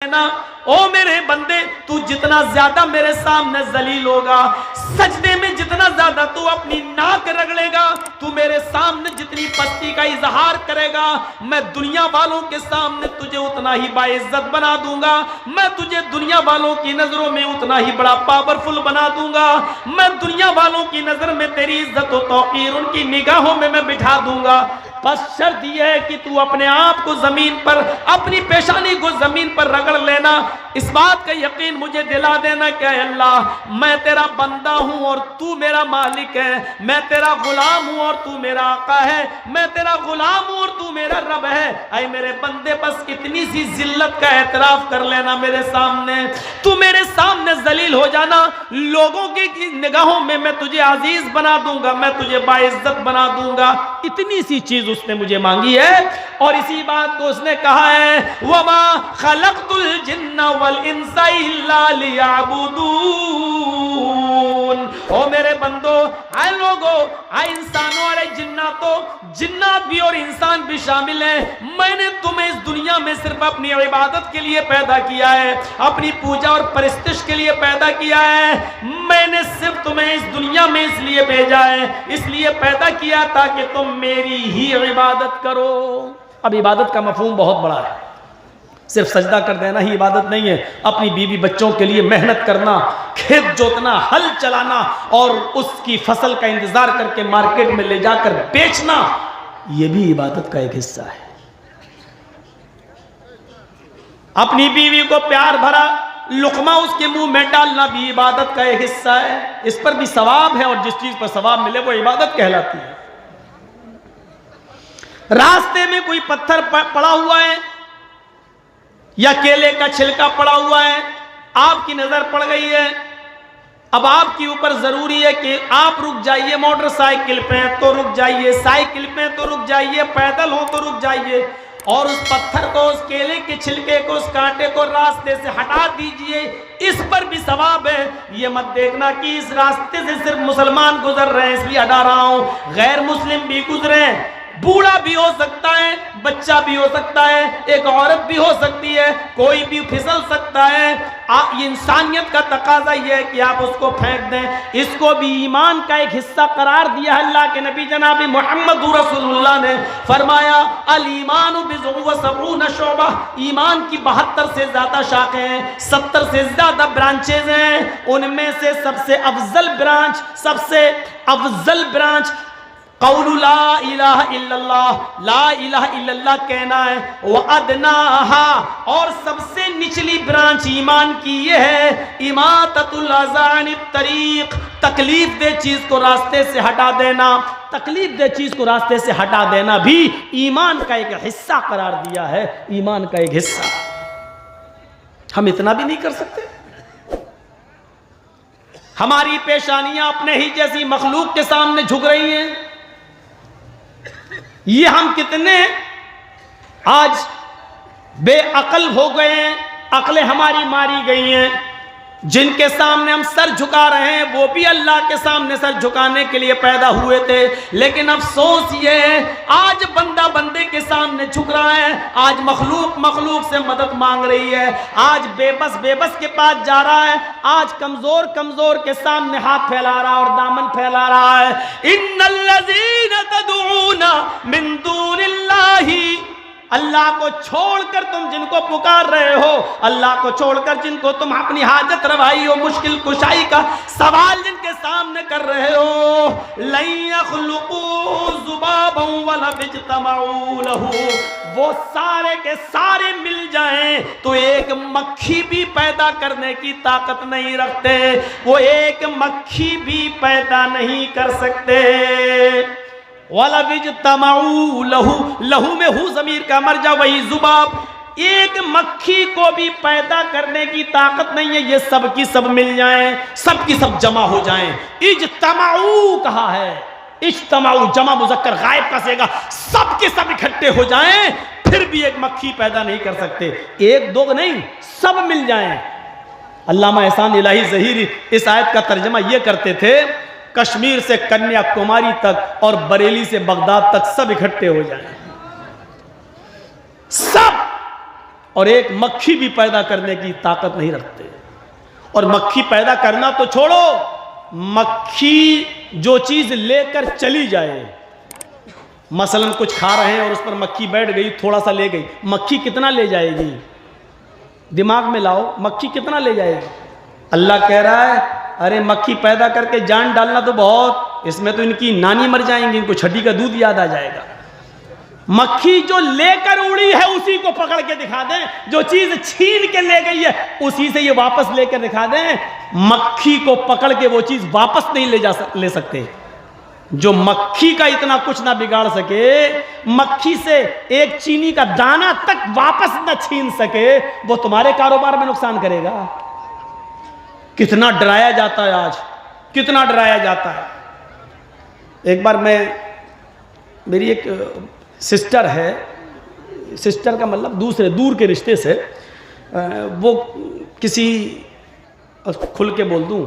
लेना, ओ मेरे बंदे, तू जितना ज्यादा मेरे सामने जलील होगा, सजदे में जितना ज्यादा तू अपनी नाक रगड़ेगा, तू मेरे सामने जितनी पस्ती का इजहार करेगा, मैं दुनिया वालों के सामने तुझे उतना ही बाइज्जत बना दूंगा, मैं तुझे दुनिया वालों की नजरों में उतना ही बड़ा पावरफुल बना दूंगा, मैं दुनिया वालों की नजर में तेरी इज्जत और तौकीर उनकी निगाहों में मैं बिठा दूंगा। बस शर्त यह है कि तू अपने आप को जमीन पर, अपनी पेशानी को जमीन पर रगड़ लेना, इस बात का यकीन मुझे दिला देना कि अल्लाह मैं तेरा बंदा हूं और तू मेरा मालिक है, मैं तेरा गुलाम हूं और तू मेरा आका है, मैं तेरा गुलाम हूं और तू मेरा रब है। ऐ मेरे बंदे, बस इतनी सी जिल्लत का एतराफ कर लेना मेरे सामने, तू मेरे सामने जलील हो जाना, लोगों की निगाहों में मैं तुझे अजीज बना दूंगा, मैं तुझे बाइज्जत बना दूंगा। इतनी सी चीज उसने मुझे मांगी है और इसी बात को उसने कहा है, वमा खलक़तुल जिन्ना वल इंसा इल्ला लियअबुदून। ओ मेरे बंदो, आए लोगो, आए इंसानों, अरे जिन्नातो, जिन्नात भी और इंसान भी शामिल हैं, मैंने तुम्हें इस दुनिया में सिर्फ अपनी इबादत के लिए पैदा किया है, अपनी पूजा और परिस्तिश के लिए पैदा किया है, मैंने सिर्फ तुम्हें इस दुनिया में इसलिए भेजा है, इसलिए पैदा किया ताकि तुम मेरी ही इबादत करो। अब इबादत का मफहूम बहुत बड़ा है, सिर्फ सजदा कर देना ही इबादत नहीं है, अपनी बीवी बच्चों के लिए मेहनत करना, खेत जोतना, हल चलाना और उसकी फसल का इंतजार करके मार्केट में ले जाकर बेचना, यह भी इबादत का एक हिस्सा है। अपनी बीवी को प्यार भरा लुकमा उसके मुंह में डालना भी इबादत का एक हिस्सा है, इस पर भी सवाब है और जिस चीज पर सवाब मिले वो इबादत कहलाती है। रास्ते में कोई पत्थर पड़ा हुआ है या केले का छिलका पड़ा हुआ है, आपकी नजर पड़ गई है, अब आपके ऊपर जरूरी है कि आप रुक जाइए, मोटरसाइकिल पे तो रुक जाइए, साइकिल पे तो रुक जाइए, पैदल हो तो रुक जाइए और उस पत्थर को, उस केले के छिलके को, उस कांटे को रास्ते से हटा दीजिए, इस पर भी सवाब है। ये मत देखना कि इस रास्ते से सिर्फ मुसलमान गुजर रहे हैं इसलिए हटा रहा हूं, गैर मुस्लिम भी गुजरे, बूढ़ा भी हो सकता है, बच्चा भी हो सकता है, एक औरत भी हो सकती है, कोई भी फिसल सकता है। ये इंसानियत का तकाजा ये है कि आप उसको फेंक दें, इसको भी ईमान का एक हिस्सा करार दिया है अल्लाह के नबी जनाब मोहम्मद रसूलुल्लाह ने। फरमाया अल ईमानु बिज़ुउ व सबऊन शुअबा, ईमान की 72 से ज्यादा शाखें हैं, 70 से ज्यादा ब्रांचेज हैं, उनमें से सबसे अफजल ब्रांच कौलु ला इलाहा इल्लल्लाह, ला इलाहा इल्लल्लाह कहना है, व अदनाहा, और सबसे निचली ब्रांच ईमान की ये है इमाततुल अज़ा अनित तरीक, तकलीफ दे चीज को रास्ते से हटा देना, तकलीफ दे चीज को रास्ते से हटा देना भी ईमान का एक हिस्सा करार दिया है, ईमान का एक हिस्सा। हम इतना भी नहीं कर सकते? हमारी पेशानियां अपने ही जैसी मखलूक के सामने झुक रही हैं। ये हम कितने आज बेअक्ल हो गए हैं, अक्लें हमारी मारी गई हैं, जिनके सामने हम सर झुका रहे हैं वो भी अल्लाह के सामने सर झुकाने के लिए पैदा हुए थे, लेकिन अफसोस ये है आज बंदा बंदे के सामने झुक रहा है, आज मखलूक से मदद मांग रही है, आज बेबस के पास जा रहा है, आज कमजोर के सामने हाथ फैला रहा है और दामन फैला रहा है। इन्नल्लज़ीना तदऊना मिन दूनिल्लाही, अल्लाह को छोड़कर तुम जिनको पुकार रहे हो, अल्लाह को छोड़कर जिनको तुम अपनी हाजत रवाई और मुश्किल कुशाई का सवाल जिनके सामने कर रहे हो, लन यख़्लुक़ू ज़ुबाबन वला इज्तमऊ लहू, वो सारे के सारे मिल जाएं तो एक मक्खी भी पैदा करने की ताकत नहीं रखते, वो एक मक्खी भी पैदा नहीं कर सकते। लहू में हु ज़मीर का मर्जा वही जुबाब, एक मक्खी को भी पैदा करने की ताकत नहीं है, ये सब की सब मिल जाएं, सब की सब जमा हो जाएं। इज्तमाऊ कहा है, इज्तमाऊ जमा मुज़क्कर गायब का सेगा, सब के सब इकट्ठे हो जाएं फिर भी एक मक्खी पैदा नहीं कर सकते, एक दो नहीं, सब मिल जाएं। अल्लामा एहसान इलाही ज़हीरी इस आयत का तर्जमा ये करते थे, कश्मीर से कन्याकुमारी तक और बरेली से बगदाद तक सब इकट्ठे हो जाएं, सब, और एक मक्खी भी पैदा करने की ताकत नहीं रखते। और मक्खी पैदा करना तो छोड़ो, मक्खी जो चीज लेकर चली जाए, मसलन कुछ खा रहे हैं और उस पर मक्खी बैठ गई, थोड़ा सा ले गई, मक्खी कितना ले जाएगी? दिमाग में लाओ, मक्खी कितना ले जाएगी? अल्लाह कह रहा है अरे मक्खी पैदा करके जान डालना तो बहुत, इसमें तो इनकी नानी मर जाएंगी, इनको छठी का दूध याद आ जाएगा। मक्खी जो लेकर उड़ी है उसी को पकड़ के दिखा दें, जो चीज छीन के ले गई है उसी से ये वापस लेकर दिखा दें। मक्खी को पकड़ के वो चीज वापस नहीं ले सकते। जो मक्खी का इतना कुछ ना बिगाड़ सके, मक्खी से एक चीनी का दाना तक वापस ना छीन सके, वो तुम्हारे कारोबार में नुकसान करेगा। कितना डराया जाता है आज, कितना डराया जाता है। एक बार मेरी एक सिस्टर है, सिस्टर का मतलब दूर के रिश्ते से, वो किसी, खुल के बोल दूं,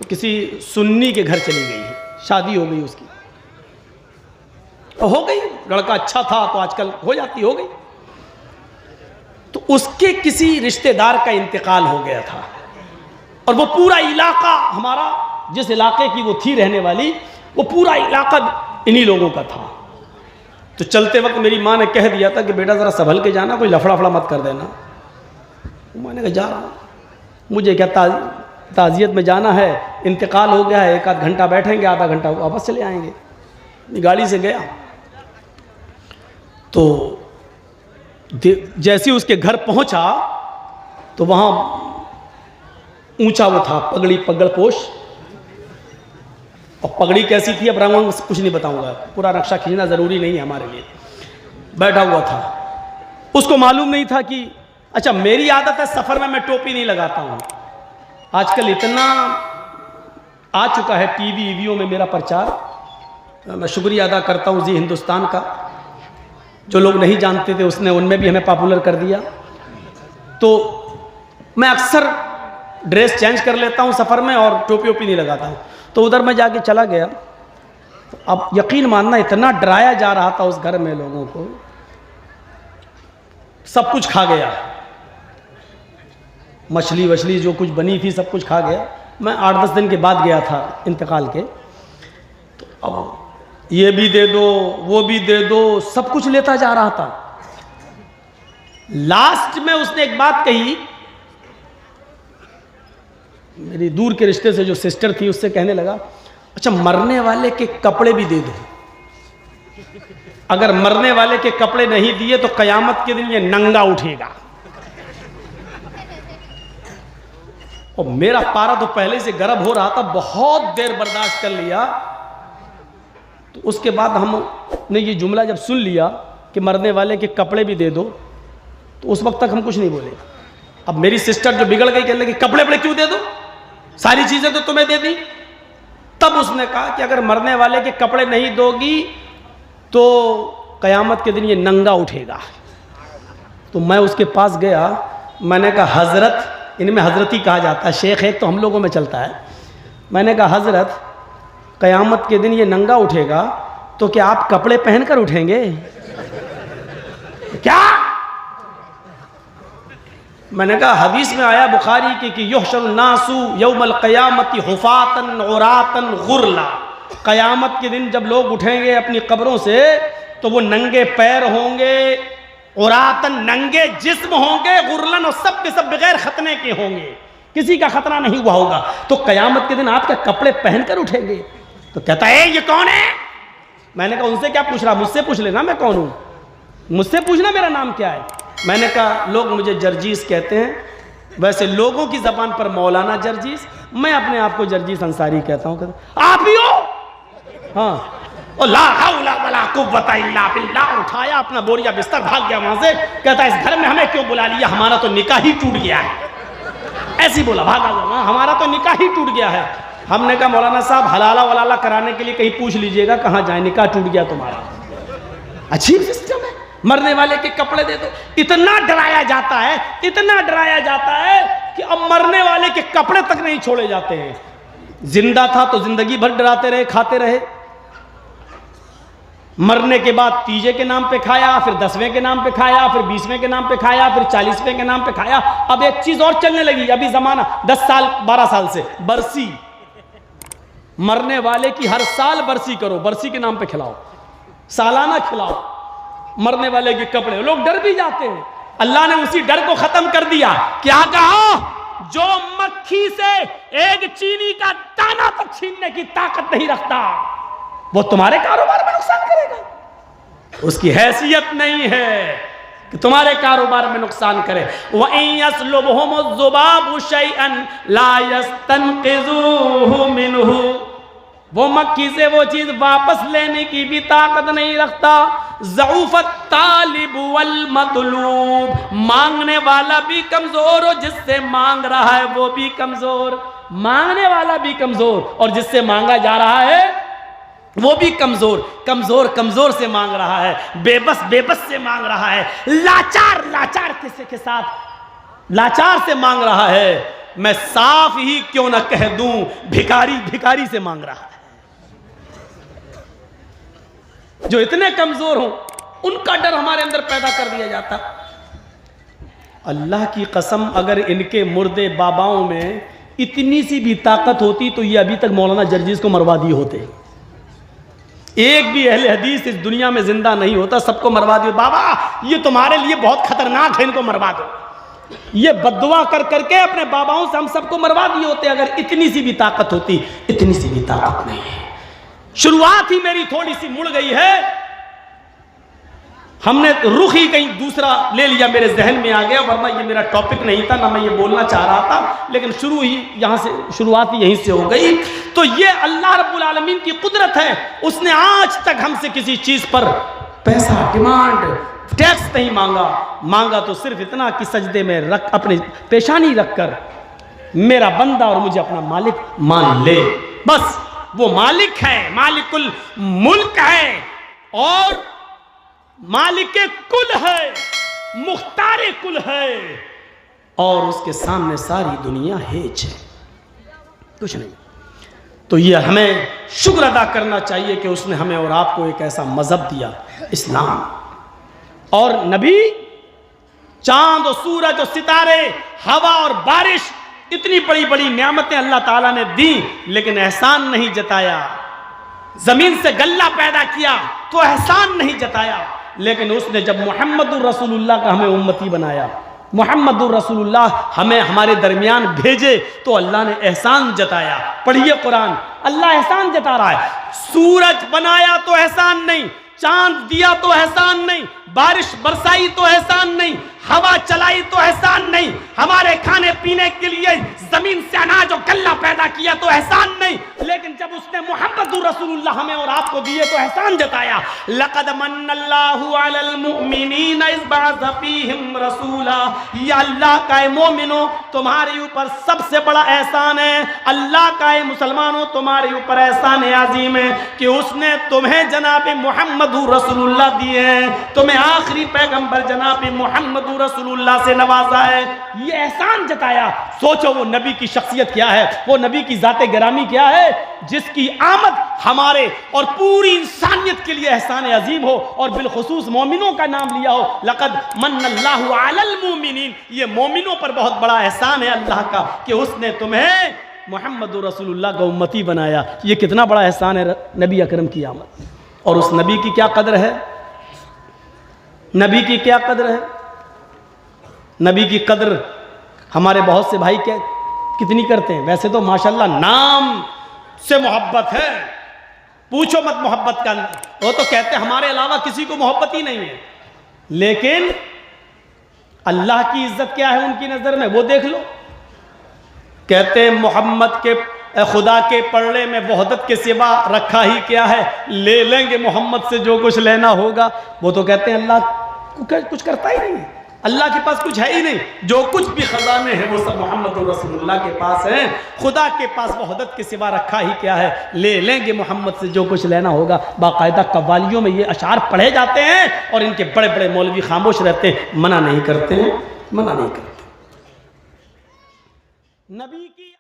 किसी सुन्नी के घर चली गई है, शादी हो गई उसकी, हो गई, लड़का अच्छा था तो आजकल हो जाती, हो गई। तो उसके किसी रिश्तेदार का इंतकाल हो गया था और वो पूरा इलाका, हमारा जिस इलाके की वो थी रहने वाली, वो पूरा इलाका इन्हीं लोगों का था। तो चलते वक्त मेरी माँ ने कह दिया था कि बेटा ज़रा संभल के जाना, कोई लफड़ा मत कर देना। मैंने कहा जा रहा हूँ, मुझे क्या ताज़ियत में जाना है, इंतकाल हो गया है, एक आध घंटा बैठेंगे, आधा घंटा वापस चले आएंगे। गाड़ी से गया तो जैसे ही उसके घर पहुंचा तो वहाँ ऊंचा वो था, पगड़पोश, और पगड़ी कैसी थी अब रंग कुछ नहीं बताऊंगा, पूरा नक्शा खींचना ज़रूरी नहीं है हमारे लिए। बैठा हुआ था, उसको मालूम नहीं था कि, अच्छा मेरी आदत है सफ़र में मैं टोपी नहीं लगाता हूँ। आजकल इतना आ चुका है टीवी वीवीओ में मेरा प्रचार, मैं शुक्रिया अदा करता हूँ जी हिंदुस्तान का, जो लोग नहीं जानते थे उसने उनमें भी हमें पॉपुलर कर दिया। तो मैं अक्सर ड्रेस चेंज कर लेता हूँ सफ़र में और टोपी ओपी नहीं लगाता हूँ। तो उधर मैं जाके चला गया, तो अब यकीन मानना इतना डराया जा रहा था उस घर में लोगों को, सब कुछ खा गया, मछली वछली जो कुछ बनी थी सब कुछ खा गया। मैं 8-10 दिन के बाद गया था इंतकाल के, तो अब ये भी दे दो वो भी दे दो, सब कुछ लेता जा रहा था। लास्ट में उसने एक बात कही, मेरी दूर के रिश्ते से जो सिस्टर थी उससे कहने लगा, अच्छा मरने वाले के कपड़े भी दे दो, अगर मरने वाले के कपड़े नहीं दिए तो कयामत के दिन ये नंगा उठेगा। और मेरा पारा तो पहले से गर्म हो रहा था, बहुत देर बर्दाश्त कर लिया। तो उसके बाद हमने ये जुमला जब सुन लिया कि मरने वाले के कपड़े भी दे दो, तो उस वक्त तक हम कुछ नहीं बोले। अब मेरी सिस्टर जो बिगड़ गई कहने लगी कपड़े बड़े क्यों दे दो, सारी चीजें तो तुम्हें दे दी। तब उसने कहा कि अगर मरने वाले के कपड़े नहीं दोगी तो कयामत के दिन ये नंगा उठेगा। तो मैं उसके पास गया, मैंने कहा हजरत, इनमें हजरत ही कहा जाता है, शेख है तो हम लोगों में चलता है। मैंने कहा हजरत कयामत के दिन ये नंगा उठेगा तो क्या आप कपड़े पहनकर उठेंगे क्या? मैंने कहा हदीस में आया बुखारी की कि युहशरुन नासु यौमल क़यामति हुफ़ातन उरातन गुरला, क़यामत के दिन जब लोग उठेंगे अपनी कब्रों से तो वो नंगे पैर होंगे, उरातन नंगे जिस्म होंगे, गुरलन और सब के सब बगैर खतने के होंगे, किसी का खतरा नहीं हुआ होगा। तो क़यामत के दिन आप क्या कपड़े पहनकर उठेंगे? तो कहता है ये कौन है? मैंने कहा उनसे क्या पूछ रहा, मुझसे पूछ लेना मैं कौन हूँ, मुझसे पूछना मेरा नाम क्या है। मैंने कहा लोग मुझे जर्जीस कहते हैं, वैसे लोगों की ज़बान पर मौलाना जर्जीस, मैं अपने आप को जर्जीस अंसारी कहता हूँ। आप ही हो? हाँ। और ला हौला वला कुव्वता इल्ला बिल्लाह, उठाया अपना बोरिया बिस्तर भाग गया वहाँ से। कहता है इस घर में हमें क्यों बुला लिया, हमारा तो निकाह ही टूट गया है। ऐसे ही बोला, भागा हुआ, हमारा तो निकाह ही टूट गया है। हमने कहा मौलाना साहब हलाला वलाला कराने के लिए कहीं पूछ लीजिएगा कहाँ जाए, निकाह टूट गया तुम्हारा। अजीब सिस्टम है, मरने वाले के कपड़े दे दो। इतना डराया जाता है, इतना डराया जाता है कि अब मरने वाले के कपड़े तक नहीं छोड़े जाते हैं। जिंदा था तो जिंदगी भर डराते रहे, खाते रहे। मरने के बाद तीजे के नाम पे खाया, फिर 10वें के नाम पे खाया, फिर 20वें के नाम पे खाया, फिर 40वें के नाम पे खाया। अब एक चीज और चलने लगी, अभी जमाना 10 साल 12 साल से बरसी। मरने वाले की हर साल बरसी करो, बरसी के नाम पे खिलाओ, सालाना खिलाओ मरने वाले के कपड़े। लोग डर भी जाते हैं। अल्लाह ने उसी डर को खत्म कर दिया। क्या कहा? जो मक्खी से एक चीनी का दाना तक छीनने की ताकत नहीं रखता, वो तुम्हारे कारोबार में नुकसान करेगा। उसकी हैसियत नहीं है कि तुम्हारे कारोबार में नुकसान करे। वइन यस्लुबहुम ज़ुबाबु शैअन ला यस्तनक़िज़ूहु मिन्हु, वो मक्खी से वो चीज वापस लेने की भी ताकत नहीं रखता। ज़ऊफ़त तालिब वल मतलूब, मांगने वाला भी कमजोर हो, जिससे मांग रहा है वो भी कमजोर। मांगने वाला भी कमजोर और जिससे मांगा जा रहा है वो भी कमजोर। कमजोर कमजोर से मांग रहा है, बेबस बेबस से मांग रहा है, लाचार लाचार किसी के साथ लाचार से मांग रहा है। मैं साफ ही क्यों ना कह दूं, भिखारी भिखारी से मांग रहा है। जो इतने कमजोर हों उनका डर हमारे अंदर पैदा कर दिया जाता। अल्लाह की कसम, अगर इनके मुर्दे बाबाओं में इतनी सी भी ताकत होती तो ये अभी तक मौलाना जर्जीस को मरवा दिए होते। एक भी अहले हदीस इस दुनिया में जिंदा नहीं होता, सबको मरवा दियो। बाबा ये तुम्हारे लिए बहुत खतरनाक है, इनको मरवा दो। ये बद्दुआ कर करके अपने बाबाओं से हम सबको मरवा दिए होते अगर इतनी सी भी ताकत होती। इतनी सी भी ताकत नहीं है। शुरुआत ही मेरी थोड़ी सी मुड़ गई है, हमने रुख ही कहीं दूसरा ले लिया, मेरे जहन में आ गया, वरना ये मेरा टॉपिक नहीं था, ना मैं ये बोलना चाह रहा था, लेकिन शुरू ही यहां से, शुरुआत ही यहीं से हो गई। तो ये अल्लाह रब्बुल आलमीन की कुदरत है, उसने आज तक हमसे किसी चीज पर पैसा, डिमांड, टैक्स नहीं मांगा। मांगा तो सिर्फ इतना कि सजदे में रख, अपने पेशानी रखकर मेरा बंदा और मुझे अपना मालिक मान ले, बस। वो मालिक है, मालिकुल मुल्क है और मालिक कुल है, मुख्तारे कुल है, और उसके सामने सारी दुनिया हेज है, कुछ नहीं। तो ये हमें शुक्र अदा करना चाहिए कि उसने हमें और आपको एक ऐसा मजहब दिया, इस्लाम। और नबी, चांद और सूरज और सितारे, हवा और बारिश, इतनी बड़ी बड़ी नियामतें अल्लाह ताला ने दी, लेकिन एहसान नहीं जताया। जमीन से गल्ला पैदा किया तो एहसान नहीं जताया, लेकिन उसने जब मुहम्मदुर रसूलुल्लाह का हमें उम्मती बनाया, मुहम्मदुर रसूलुल्लाह हमें हमारे दरमियान भेजे, तो अल्लाह ने एहसान जताया। पढ़िए कुरान, अल्लाह एहसान जता रहा है। सूरज बनाया तो एहसान नहीं, चांद दिया तो एहसान नहीं, बारिश बरसाई तो एहसान नहीं, हवा चलाई तो एहसान नहीं, हमारे खाने पीने के लिए जमीन से अनाज और गल्ला पैदा किया तो एहसान नहीं, लेकिन जब उसने मुहम्मदुर रसूलुल्लाह हमें और आपको दिए तो एहसान जताया। लक़द मन्नल्लाहु अलल मुमिनीना इज़ बअसा फ़ीहिम रसूला, या अल्लाह का मोमिनो तुम्हारे ऊपर सबसे बड़ा एहसान है, अल्लाह का मुसलमानों तुम्हारे ऊपर एहसान अज़ीम है कि उसने तुम्हें जनाब मुहम्मदुर रसूलुल्लाह दिए हैं, तुम्हें आखिरी पैगंबर जनाब मुहम्मदुर रसूलुल्लाह से नवाजा है, ये एहसान जताया। सोचो वो नबी की शख्सियत क्या है, वो नबी की जाते गिरामी क्या है, जिसकी आमद हमारे और पूरी इंसानियत के लिए एहसान अजीम हो, और बिलखुसूस मोमिनों का नाम लिया हो। लक़द मन्नल्लाहु अलल मुमिनीन, ये मोमिनों पर बहुत बड़ा एहसान है अल्लाह का कि उसने तुम्हें मुहम्मदुर रसूलुल्लाह का उम्मती बनाया। ये कितना बड़ा एहसान है नबी अकरम की आमद। और उस नबी की क्या कदर है, नबी की क्या कदर है। नबी की कदर हमारे बहुत से भाई क्या कितनी करते हैं। वैसे तो माशाल्लाह नाम से मोहब्बत है, पूछो मत मोहब्बत का, वो तो कहते हमारे अलावा किसी को मोहब्बत ही नहीं है, लेकिन अल्लाह की इज्जत क्या है उनकी नजर में वो देख लो। कहते मोहम्मद के खुदा के पलड़े में वहदत के सिवा रखा ही क्या है, ले लेंगे मोहम्मद से जो कुछ लेना होगा। वो तो कहते हैं अल्लाह कुछ करता ही नहीं, अल्लाह के पास कुछ है ही नहीं, जो कुछ भी खजाने हैं वो सब मोहम्मद रसूलुल्लाह के पास हैं। खुदा के पास वहदत के सिवा रखा ही क्या है, ले लेंगे मोहम्मद से जो कुछ लेना होगा। बाकायदा कव्वालियों में ये अशार पढ़े जाते हैं और इनके बड़े बड़े मौलवी खामोश रहते हैं, मना नहीं करते हैं, मना नहीं करते। नबी की